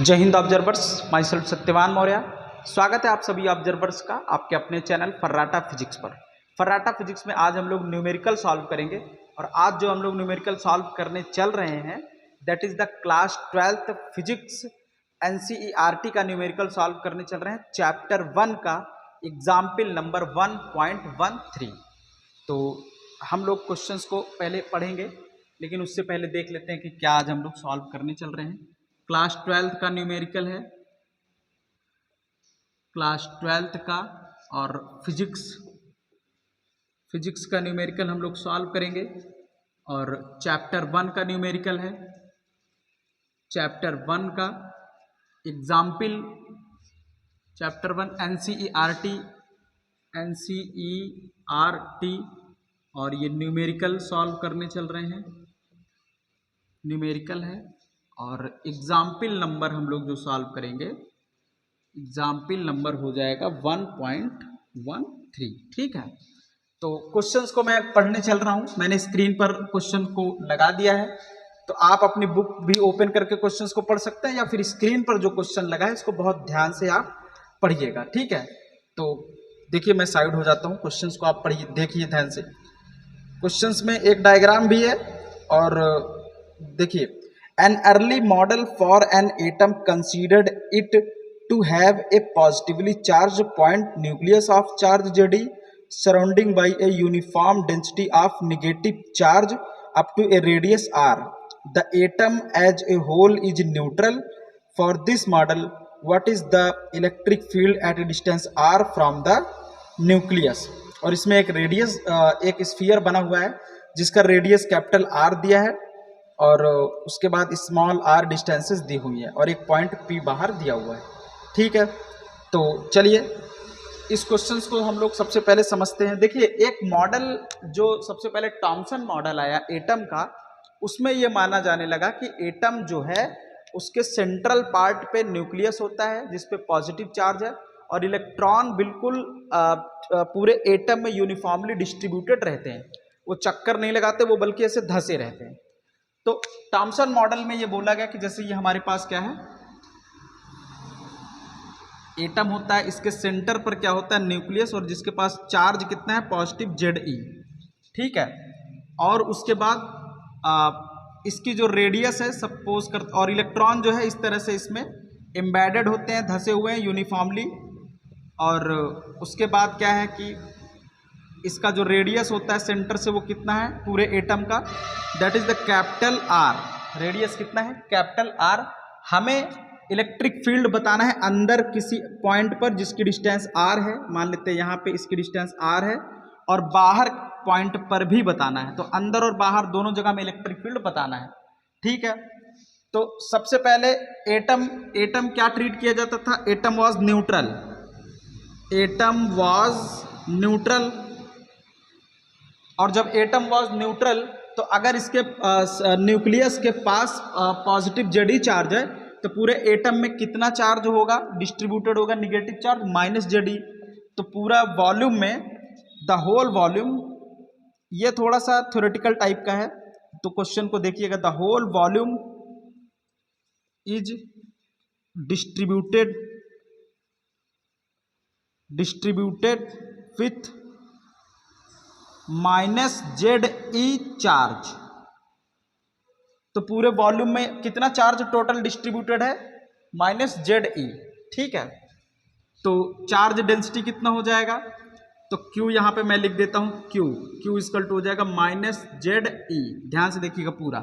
जय Hind observers, my self Satyavan Maurya. स्वागत है आप सभी ऑब्जर्वर्स का आपके अपने चैनल फर्राटा फिजिक्स पर। फर्राटा फिजिक्स में आज हम लोग न्यूमेरिकल सॉल्व करेंगे और आज जो हम लोग न्यूमेरिकल सॉल्व करने चल रहे हैं that is the class 12th physics NCERT का न्यूमेरिकल सॉल्व करने चल रहे हैं, चैप्टर 1 का एग्जाम्पल नंबर 1.13। तो हम लोग क्वेश्चंस को पहले पढ़ेंगे, लेकिन उससे पहले देख लेते हैं कि क्या आज हम लोग सॉल्व करने चल रहे हैं। क्लास 12th का न्यूमेरिकल है, क्लास 12th का, और फिजिक्स का न्यूमेरिकल हम लोग सॉल्व करेंगे। और चैप्टर 1 का न्यूमेरिकल है, चैप्टर 1 का एग्जाम्पल, चैप्टर 1 NCERT और ये न्यूमेरिकल सॉल्व करने चल रहे हैं, न्यूमेरिकल है। और एग्जाम्पल नंबर हम लोग जो सॉल्व करेंगे, एग्जाम्पल नंबर हो जाएगा 1.13। ठीक है, तो क्वेश्चंस को मैं पढ़ने चल रहा हूं। मैंने स्क्रीन पर क्वेश्चन को लगा दिया है, तो आप अपनी बुक भी ओपन करके क्वेश्चंस को पढ़ सकते हैं, या फिर स्क्रीन पर जो क्वेश्चन लगा है इसको बहुत ध्यान से आप पढ़िएगा। ठीक है, तो देखिए मैं साइड हो जाता हूं, क्वेश्चंस को आप पढ़िए, देखिए ध्यान से। क्वेश्चंस में एक डायग्राम भी है, और देखिए, an early model for an atom considered it to have a positively charged point nucleus of charge Zi surrounding by a uniform density of negative charge up to a radius r. The atom as a whole is neutral. For this model, what is the electric field at a distance r from the nucleus? और इसमें एक radius, एक sphere बना हुआ है जिसका radius capital R दिया है, और उसके बाद स्मॉल r डिस्टेंसेस दी हुई है, और एक पॉइंट P बाहर दिया हुआ है। ठीक है, तो चलिए इस क्वेश्चंस को हम लोग सबसे पहले समझते हैं। देखिए, एक मॉडल जो सबसे पहले थॉमसन मॉडल आया एटम का, उसमें ये माना जाने लगा कि एटम जो है उसके सेंट्रल पार्ट पे न्यूक्लियस होता है जिस पे पॉजिटिव चार्ज है, और इलेक्ट्रॉन बिल्कुल पूरे एटम में यूनिफॉर्मली डिस्ट्रीब्यूटेड रहते हैं, वो चक्कर नहीं लगाते, वो बल्कि ऐसे धंसे रहते हैं। तो थॉमसन मॉडल में ये बोला गया कि जैसे ये हमारे पास क्या है, एटम होता है, इसके सेंटर पर क्या होता है, न्यूक्लियस, और जिसके पास चार्ज कितना है, पॉजिटिव Ze। ठीक है, और उसके बाद इसकी जो रेडियस है सपोज कर, और इलेक्ट्रॉन जो है इस तरह से इसमें एम्बेडेड होते हैं, धंसे हुए हैं यूनिफॉर्मली। और उसके बाद क्या है कि इसका जो रेडियस होता है सेंटर से वो कितना है पूरे एटम का, that is the capital R। Radius कितना है, कैपिटल R। हमें इलेक्ट्रिक फील्ड बताना है अंदर किसी पॉइंट पर जिसकी डिस्टेंस R है, मान लेते हैं यहाँ पे इसकी डिस्टेंस R है, और बाहर पॉइंट पर भी बताना है, तो अंदर और बाहर दोनों जगह में इलेक्ट्रिक फील्ड बताना है। ठीक है, तो सबसे पहले एटम क्या ट्रीट किया जाता था, atom was neutral, atom was neutral. और जब एटम वॉज न्यूट्रल, तो अगर इसके न्यूक्लियस के पास पॉजिटिव Ze चार्ज है, तो पूरे एटम में कितना चार्ज होगा, डिस्ट्रीब्यूटेड होगा निगेटिव चार्ज -Ze। तो पूरा वॉल्यूम में, द होल वॉल्यूम, ये थोड़ा सा थ्योरेटिकल टाइप का है, तो क्वेश्चन को देखिएगा, the whole volume is distributed with -Ze charge. तो पूरे वॉल्यूम में कितना चार्ज टोटल डिस्ट्रीब्यूटेड है, -Ze। ठीक है, तो चार्ज डेंसिटी कितना हो जाएगा, तो Q यहाँ पे मैं लिख देता हूँ, Q इक्वल टू हो जाएगा -Ze। ध्यान से देखिएगा पूरा,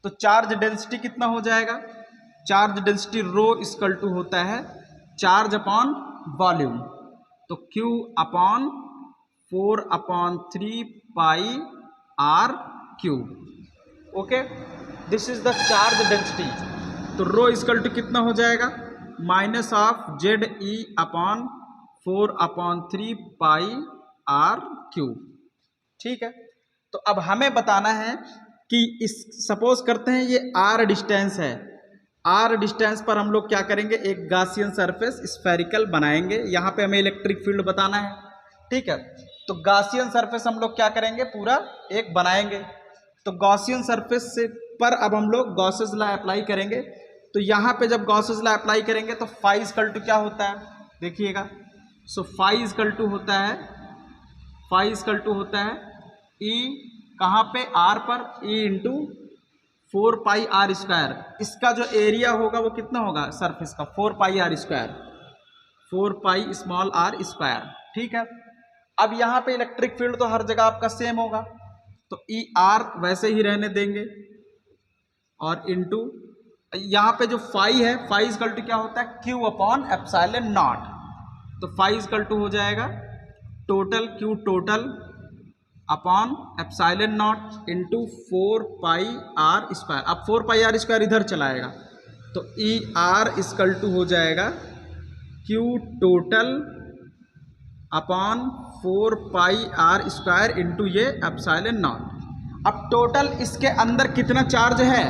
तो चार्ज डेंसिटी कितना हो जाएगा, charge density rho equal to होता है चार्ज अपॉन वॉल्यूम, तो Q upon 4/3 pi R3। Okay, this is the charge density. तो रो इक्वल टू कितना हो जाएगा, -Ze अपॉन 4/3 पाई R3। ठीक है, तो अब हमें बताना है कि इस, सपोज करते हैं ये R डिस्टेंस है, R डिस्टेंस पर हम लोग क्या करेंगे, एक गॉसियन सरफेस स्फेरिकल बनाएंगे, यहाँ पे हमें इलेक्ट्रिक फील्ड बताना है। ठीक है, तो गॉसियन सरफेस हम लोग क्या करेंगे, पूरा एक बनाएंगे। तो गॉसियन सरफेस से पर अब हम लोग गॉसेस लॉ अप्लाई करेंगे, तो यहाँ पे जब गॉसेस लॉ अप्लाई करेंगे तो फाई इक्वल टू क्या होता है, देखिएगा। सो फाई इक्वल टू होता है, फाई इक्वल टू होता है ई कहाँ पे, आर पर, E into 4 pi R square. इसका जो एरिया होगा वो कितना होगा सरफेस का, 4 pi R square, 4 pi small R square, ठीक है। अब यहाँ पे इलेक्ट्रिक फील्ड तो हर जगह आपका सेम होगा, तो ई आर वैसे ही रहने देंगे और इंटू यहाँ पे जो फाई है, फाई इक्वल टू क्या होता है, क्यू अपॉन एप्सिलॉन नॉट। तो फाई इक्वल टू हो जाएगा total Q total upon epsilon not into 4 pi R square. अब 4 पाई आर स्क्वायर इधर चलाएगा तो ई आर इक्वल टू हो जाएगा Q total upon 4 pi R square into ये एप्सिलॉन नॉट। अब टोटल इसके अंदर कितना चार्ज है,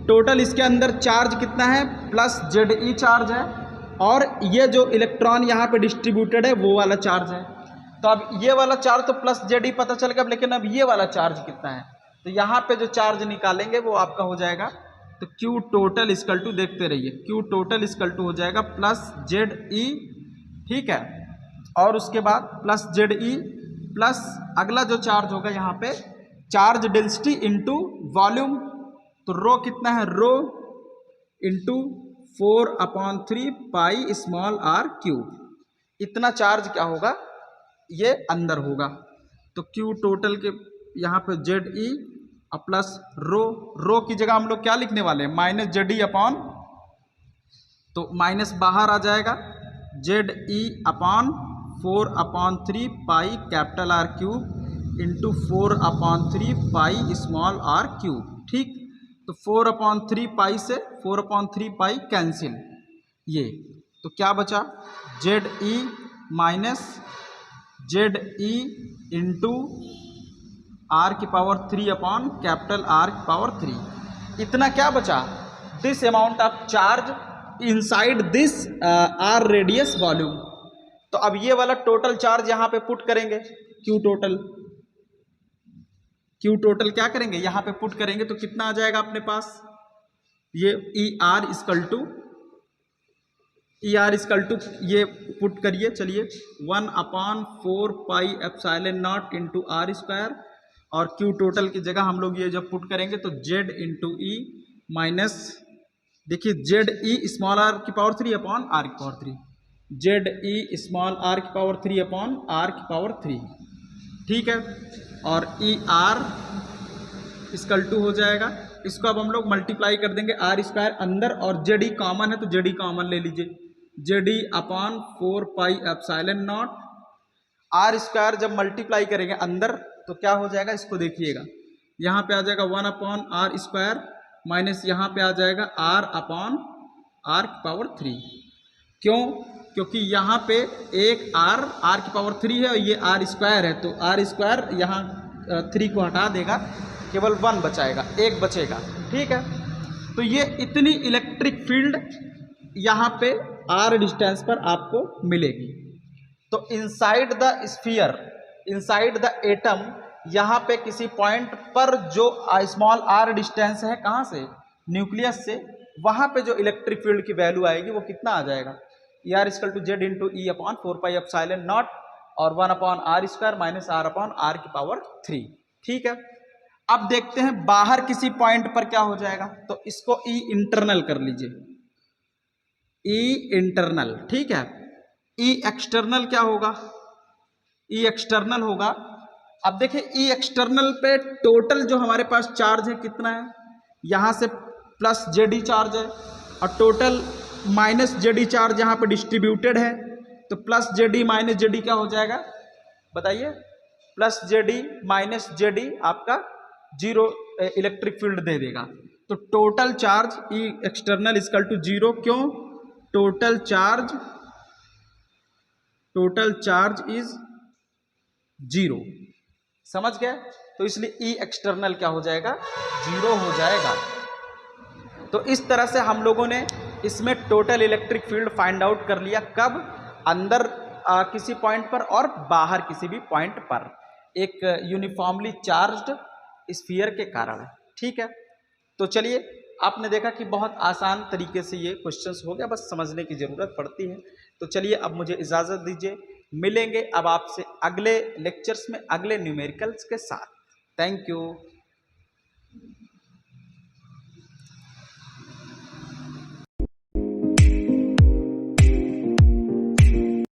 टोटल इसके अंदर चार्ज कितना है, प्लस जेड ई चार्ज है, और ये जो इलेक्ट्रॉन यहाँ पे डिस्ट्रीब्यूटेड है वो वाला चार्ज है। तो अब ये वाला चार्ज तो प्लस जेड ई पता चल गया, लेकिन अब ये वाला चार्ज कितना है, तो यहाँ पे जो चार्ज निकालेंगे वो आपका हो जाएगा, तो क्यू टोटल इक्वल टू, देखते रहिए, क्यू टोटल इक्वल टू हो जाएगा प्लस जेड ई, ठीक है, और उसके बाद प्लस जेड ई प्लस अगला जो चार्ज होगा यहाँ पे चार्ज डेंसिटी इंटू वॉल्यूम। तो रो कितना है, rho into 4/3 pi small R cube. इतना चार्ज क्या होगा, ये अंदर होगा। तो क्यू टोटल के यहाँ पे जेड ई प्लस रो, रो की जगह हम लोग क्या लिखने वाले हैं, माइनस जेड ई अपॉन, तो माइनस बाहर आ जाएगा, Z E upon 4/3 pi capital R cube into 4/3 pi small R cube, ठीक। तो 4/3 पाई से 4/3 पाई कैंसिल, ये तो क्या बचा, Z E minus Z E into R की पावर 3 अपॉन कैपिटल आर की पावर 3। इतना क्या बचा, this amount of charge inside this R radius volume. तो अब ये वाला टोटल चार्ज यहाँ पे पुट करेंगे, क्यू टोटल, क्यू टोटल क्या करेंगे यहाँ पे पुट करेंगे, तो कितना आ जाएगा अपने पास, ये ई आर इक्वल टू ये पुट करिए, चलिए 1/4 pi epsilon not into R square, और क्यू टोटल की जगह हम लोग ये जब पुट करेंगे तो जेड इंटू ई माइनस, देखिए जेड ई स्मॉल आर की पावर 3 अपॉन आर की power 3, Z E small R की पावर 3 अपॉन आर की पावर 3, ठीक है। और ई आर इक्वल टू हो जाएगा, इसको अब हम लोग मल्टीप्लाई कर देंगे, आर स्क्वायर अंदर और जेड ई कॉमन है तो जेड ई कॉमन ले लीजिए, Z E upon 4 pi epsilon not, R square जब मल्टीप्लाई करेंगे अंदर तो क्या हो जाएगा, इसको देखिएगा, यहाँ पे आ जाएगा 1/r स्क्वायर माइनस यहाँ पे आ जाएगा r अपॉन r की पावर 3। क्यों, क्योंकि यहाँ पे एक r की पावर 3 है और ये r स्क्वायर है, तो r स्क्वायर यहाँ 3 को हटा देगा, केवल 1 बचाएगा, 1 बचेगा, ठीक है। तो ये इतनी इलेक्ट्रिक फील्ड यहाँ पे r डिस्टेंस पर आपको मिलेगी। तो inside the sphere, inside the atom, यहाँ पे किसी पॉइंट पर जो स्मॉल r डिस्टेंस है, कहाँ से, न्यूक्लियस से, वहाँ पे जो इलेक्ट्रिक फील्ड की वैल्यू आएगी वो कितना आ जाएगा, E r equal to Z into E upon 4 pi epsilon not और 1/r square minus r upon r की पावर 3, ठीक है। अब देखते हैं बाहर किसी पॉइंट पर क्या हो जाएगा, तो इसको ई इंटरनल कर लीजिए, ई इंटरनल, ठीक है। ई एक्सटर्नल क्या होगा, ई एक्सटर्नल होगा, अब देखिए ई एक्सटर्नल पे टोटल जो हमारे पास चार्ज है कितना है, यहाँ से प्लस जेडी चार्ज है और टोटल माइनस जेडी चार्ज यहाँ पे डिस्ट्रीब्यूटेड है, तो प्लस जेडी माइनस जेडी क्या हो जाएगा बताइए, प्लस जेडी माइनस जेडी आपका 0 इलेक्ट्रिक फील्ड दे देगा। तो total charge E external equal to 0, क्यों, टोटल चार्ज इज 0, समझ गए। तो इसलिए ई एक्सटर्नल क्या हो जाएगा, 0 हो जाएगा। तो इस तरह से हम लोगों ने इसमें total electric field find out कर लिया, कब, अंदर किसी पॉइंट पर और बाहर किसी भी पॉइंट पर एक यूनिफॉर्मली चार्ज्ड स्फीयर के कारण है, ठीक है। तो चलिए आपने देखा कि बहुत आसान तरीके से ये क्वेश्चंस हो गया, बस समझने की ज़रूरत पड़ती है। तो चलिए अब मुझे इजाज़त दीजिए, मिलेंगे अब आपसे अगले लेक्चर्स में अगले न्यूमेरिकल्स के साथ। Thank you.